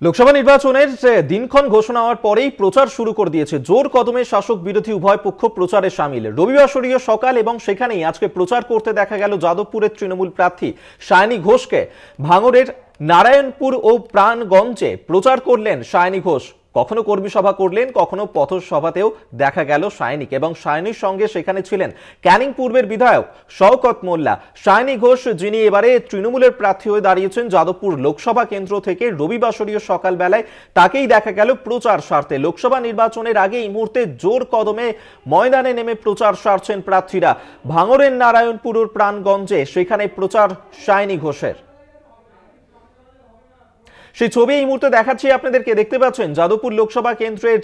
লোকসভা নির্বাচনের দিনক্ষণ ঘোষণা হওয়ার পরেই প্রচার শুরু করে দিয়েছে। জোর কদমে শাসক বিরোধী উভয় পক্ষ প্রচারে সামিল। রবিবাসরীয় সকাল এবং সেখানেই আজকে প্রচার করতে দেখা গেল যাদবপুরের তৃণমূল প্রার্থী সায়নী ঘোষকে। ভাঙড়ের নারায়ণপুর ও প্রাণগঞ্জে প্রচার করলেন সায়নী ঘোষ। কখনো কর্মী সভা করলেন, কখনো পথসভাতেও দেখা গেল সায়নীকে। এবং সায়নীর সঙ্গে সেখানে ছিলেন ক্যানিং পূর্বের বিধায়ক শওকত মোল্লা। সায়নী ঘোষ, যিনি এবারে তৃণমূলের প্রার্থী হয়ে দাঁড়িয়েছেন যাদবপুর লোকসভা কেন্দ্র থেকে, রবিবাসরীয় সকালবেলায় তাকেই দেখা গেল প্রচার সারতে। লোকসভা নির্বাচনের আগে এই মুহূর্তে জোর কদমে ময়দানে নেমে প্রচার সারছেন প্রার্থীরা। ভাঙড়ের নারায়ণপুর ও প্রাণগঞ্জে সেখানে প্রচার সায়নী ঘোষের। সেই ছবি এই মুহূর্তে দেখাচ্ছি আপনাদেরকে। দেখতে পাচ্ছেন যাদবপুর লোকসভা কেন্দ্রের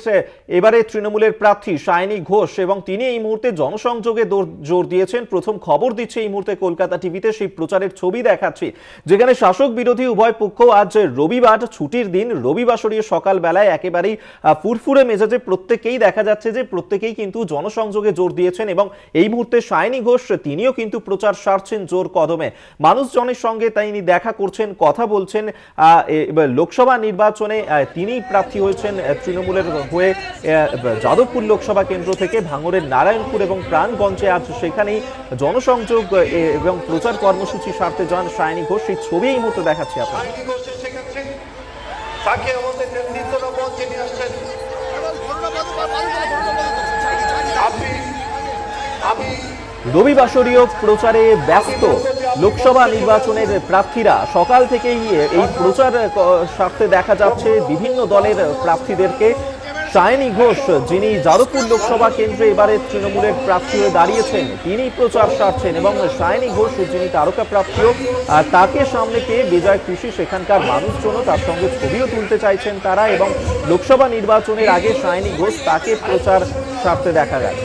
এবারে তৃণমূলের প্রার্থী সায়নী ঘোষ, এবং তিনি এই মুহূর্তে জনসংযোগে জোর দিয়েছেন। প্রথম খবর দিচ্ছে এই মুহূর্তে কলকাতা টিভিতে, সেই প্রচারের ছবি দেখাচ্ছি, যেখানে শাসক বিরোধী উভয় পক্ষ আজ রবিবার, ছুটির দিন, রবিবাসরীয় সকালবেলায় একেবারেই ফুরফুরে মেজাজে প্রত্যেকেই দেখা যাচ্ছে যে প্রত্যেকেই কিন্তু জনসংযোগে জোর দিয়েছেন। এবং এই মুহূর্তে সায়নী ঘোষ তিনিও কিন্তু প্রচার সারছেন জোর কদমে। মানুষজনের সঙ্গে তিনি দেখা করছেন, কথা বলছেন। লোকসভা নির্বাচনে তিনি প্রার্থী হয়েছেন তৃণমূলের হয়ে যাদবপুর লোকসভা কেন্দ্র থেকে। ভাঙড়ের নারায়ণপুর এবং প্রাণগঞ্জে আজ সেখানেই জনসংযোগ এবং প্রচার কর্মসূচি সারতে যান সায়নী ঘোষ। সেই ছবি এই মুহূর্তে দেখাচ্ছি আপনাদের। রবিবাসরীয় প্রচারে ব্যস্ত লোকসভা নির্বাচনের প্রার্থীরা। সকাল থেকেই এই প্রচার সারতে দেখা যাচ্ছে বিভিন্ন দলের প্রার্থীদেরকে। সায়নী ঘোষ, যিনি যাদবপুর লোকসভা কেন্দ্রে এবারে তৃণমূলের প্রার্থী হয়ে দাঁড়িয়েছেন, তিনি প্রচার সারছেন। এবং সায়নী ঘোষ, যিনি তারকা প্রার্থীও, তাকে সামনে পেয়ে বেজায় খুশি সেখানকার মানুষজনও। তার সঙ্গে ছবিও তুলতে চাইছেন তারা। এবং লোকসভা নির্বাচনের আগে সায়নী ঘোষ, তাকে প্রচার সারতে দেখা গেল।